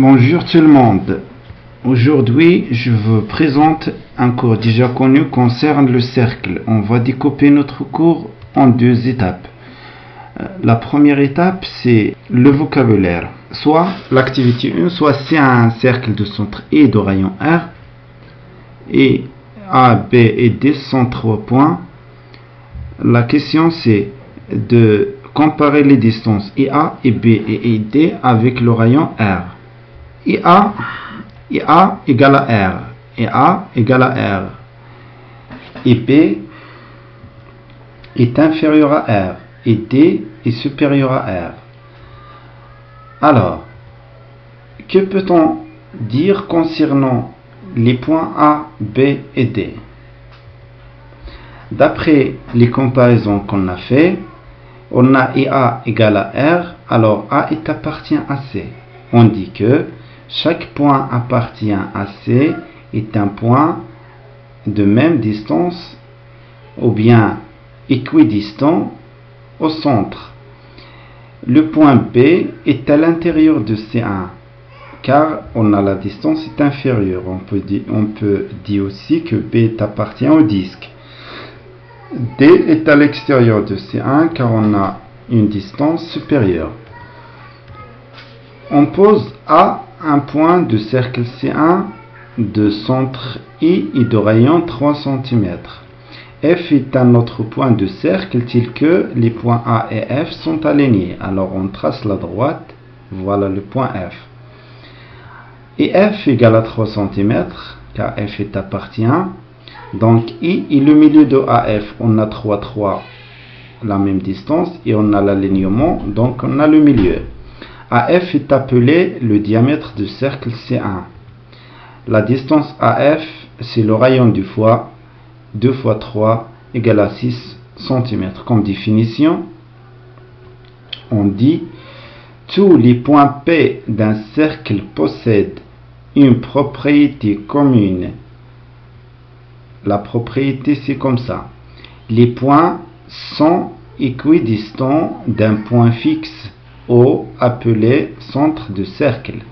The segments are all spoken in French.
Bonjour tout le monde. Aujourd'hui, je vous présente un cours déjà connu concernant le cercle. On va découper notre cours en deux étapes. La première étape, c'est le vocabulaire. Soit l'activité 1, soit c'est un cercle de centre et de rayon R. Et A, B et D sont 3 points. La question, c'est de comparer les distances IA et B et D avec le rayon R. IA égale à R, et A égale à R, et B est inférieur à R, et D est supérieur à R. Alors, que peut-on dire concernant les points A, B et D? D'après les comparaisons qu'on a fait, on a IA égale à R, alors A appartient à C. On dit que chaque point appartient à C est un point de même distance ou bien équidistant au centre. Le point B est à l'intérieur de C1 car on a la distance est inférieure. On peut dire aussi que B appartient au disque. D est à l'extérieur de C1 car on a une distance supérieure. On pose A un point de cercle C1 de centre I et de rayon 3 cm. F est un autre point de cercle tel que les points A et F sont alignés. Alors on trace la droite, voilà le point F. Et F égale à 3 cm car F est appartient. Donc I est le milieu de AF. On a 3, la même distance et on a l'alignement, donc on a le milieu. AF est appelé le diamètre du cercle C1. La distance AF, c'est le rayon du fois 2 fois 3 égale à 6 cm. Comme définition, on dit tous les points P d'un cercle possèdent une propriété commune. La propriété, c'est comme ça. Les points sont équidistants d'un point fixe O appelé centre de cercle.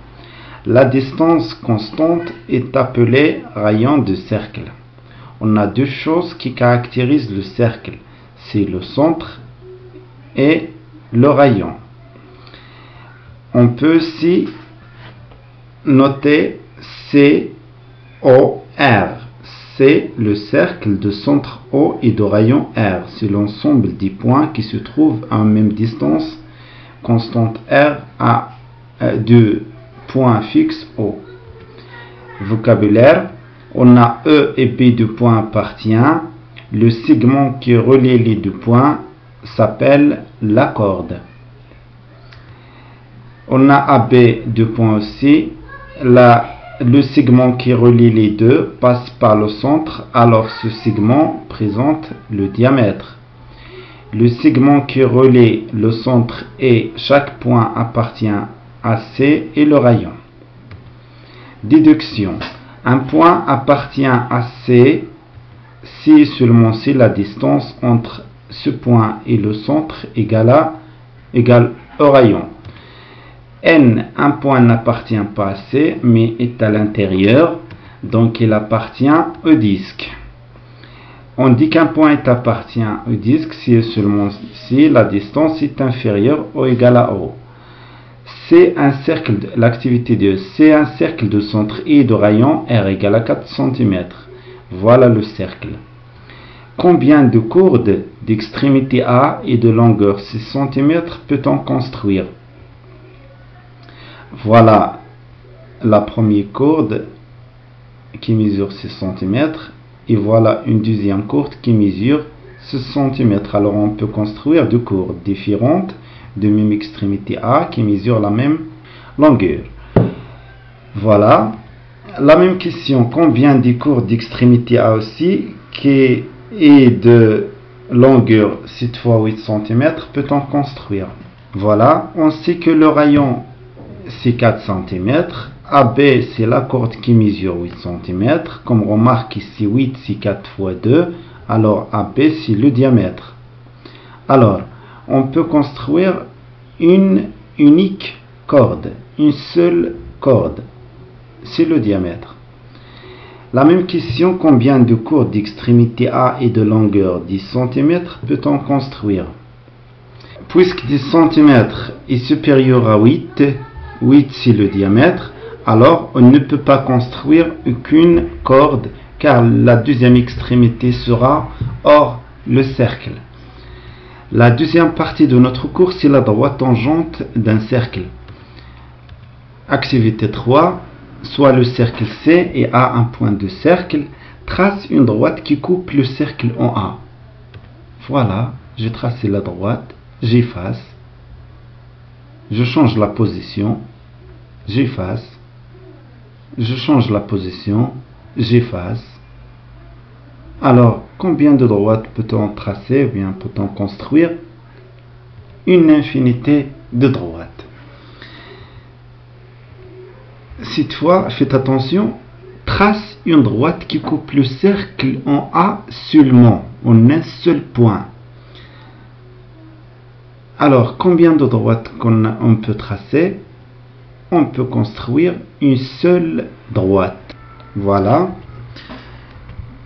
La distance constante est appelée rayon de cercle. On a deux choses qui caractérisent le cercle. C'est le centre et le rayon. On peut aussi noter COR. C'est le cercle de centre O et de rayon R. C'est l'ensemble des points qui se trouvent à la même distance constante R à deux points fixes O. Vocabulaire, on a E et B de points appartient. Le segment qui relie les deux points s'appelle la corde. On a AB de points aussi. Le segment qui relie les deux passe par le centre, alors ce segment présente le diamètre. Le segment qui relie le centre et chaque point appartient à C et le rayon. Déduction. Un point appartient à C si seulement si la distance entre ce point et le centre égale au rayon. N, un point n'appartient pas à C, mais est à l'intérieur, donc il appartient au disque. On dit qu'un point appartient au disque si seulement si la distance est inférieure ou égale à O. C'est un cercle, l'activité de c'est un cercle de centre I de rayon R égale à 4 cm. Voilà le cercle. Combien de courdes d'extrémité A et de longueur 6 cm peut-on construire? Voilà la première courde qui mesure 6 cm et voilà une deuxième courde qui mesure 6 cm. Alors on peut construire deux courdes différentes de même extrémité A qui mesurent la même longueur. Voilà la même question. Combien de courdes d'extrémité A aussi qui est de longueur 7 fois 8 cm peut-on construire? Voilà, on sait que le rayon c'est 4 cm. AB c'est la corde qui mesure 8 cm. Comme remarque ici 8 c'est 4 fois 2. Alors AB c'est le diamètre. Alors on peut construire une unique corde, une seule cordes. C'est le diamètre. La même question, combien de cordes d'extrémité A et de longueur 10 cm peut-on construire? Puisque 10 cm est supérieur à 8 c'est le diamètre, alors on ne peut pas construire aucune corde car la deuxième extrémité sera hors le cercle. La deuxième partie de notre cours, c'est la droite tangente d'un cercle. Activité 3. Soit le cercle C et A un point de cercle, trace une droite qui coupe le cercle en A. Voilà, j'ai tracé la droite, j'efface, je change la position, j'efface, je change la position, j'efface. Alors, combien de droites peut-on tracer, ou bien peut-on construire? Une infinité de droites. Cette fois, faites attention, trace une droite qui coupe le cercle en A seulement, en un seul point. Alors, combien de droites on peut tracer? On peut construire une seule droite. Voilà.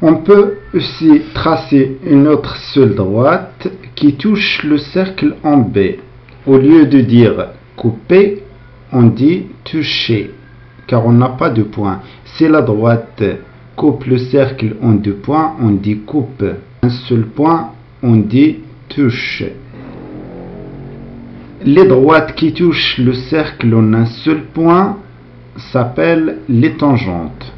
On peut aussi tracer une autre seule droite qui touche le cercle en B. Au lieu de dire couper, on dit toucher, car on n'a pas de point. Si la droite coupe le cercle en deux points, on dit coupe. Un seul point, on dit touche. Les droites qui touchent le cercle en un seul point s'appellent les tangentes.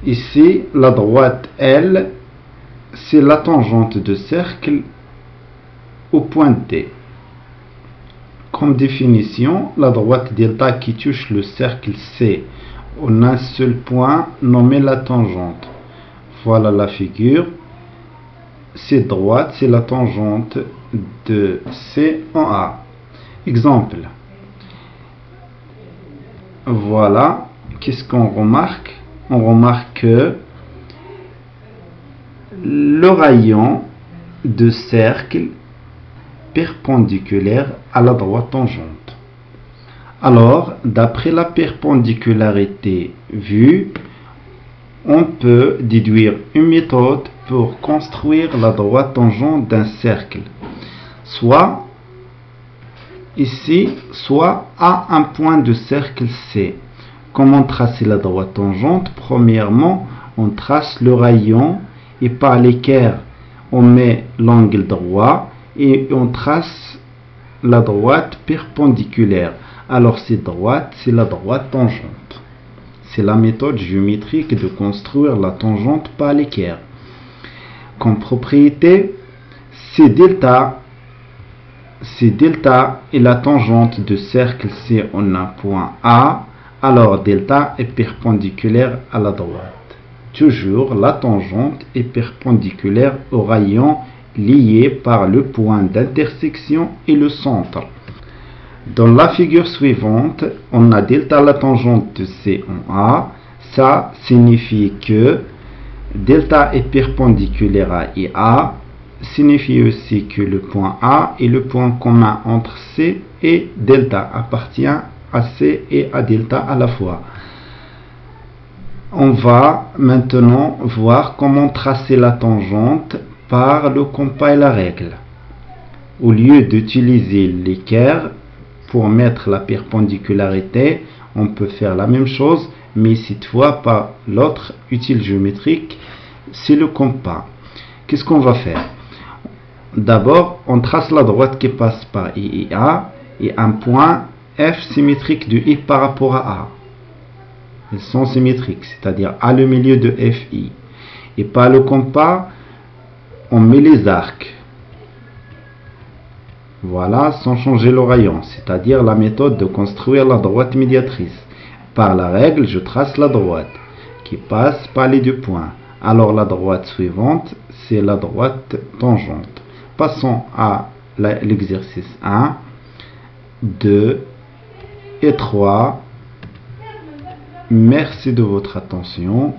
Ici, la droite L, c'est la tangente de cercle au point D. Comme définition, la droite delta qui touche le cercle C en un seul point nommé la tangente. Voilà la figure. Cette droite, c'est la tangente de C en A. Exemple. Voilà. Qu'est-ce qu'on remarque? On remarque que le rayon de cercle perpendiculaire à la droite tangente. Alors, d'après la perpendicularité vue, on peut déduire une méthode pour construire la droite tangente d'un cercle. Soit ici, soit à un point de cercle C. Comment tracer la droite tangente? Premièrement, on trace le rayon et par l'équerre, on met l'angle droit et on trace la droite perpendiculaire. Alors cette droite, c'est la droite tangente. C'est la méthode géométrique de construire la tangente par l'équerre. Comme propriété, c'est delta est la tangente de cercle C en un point A. Alors delta est perpendiculaire à la droite. Toujours la tangente est perpendiculaire au rayon lié par le point d'intersection et le centre. Dans la figure suivante, on a delta la tangente de C en A. Ça signifie que delta est perpendiculaire à IA. Signifie aussi que le point A est le point commun entre C et delta, appartient à C et à delta à la fois. On va maintenant voir comment tracer la tangente par le compas et la règle. Au lieu d'utiliser l'équerre pour mettre la perpendicularité, on peut faire la même chose, mais cette fois par l'autre utile géométrique, c'est le compas. Qu'est-ce qu'on va faire? D'abord, on trace la droite qui passe par I et A et un point F symétrique de I par rapport à A. Ils sont symétriques, c'est-à-dire à le milieu de FI. Et par le compas, on met les arcs. Voilà, sans changer le rayon, c'est-à-dire la méthode de construire la droite médiatrice. Par la règle, je trace la droite qui passe par les deux points. Alors la droite suivante, c'est la droite tangente. Passons à l'exercice 1, 2 et 3. Merci de votre attention.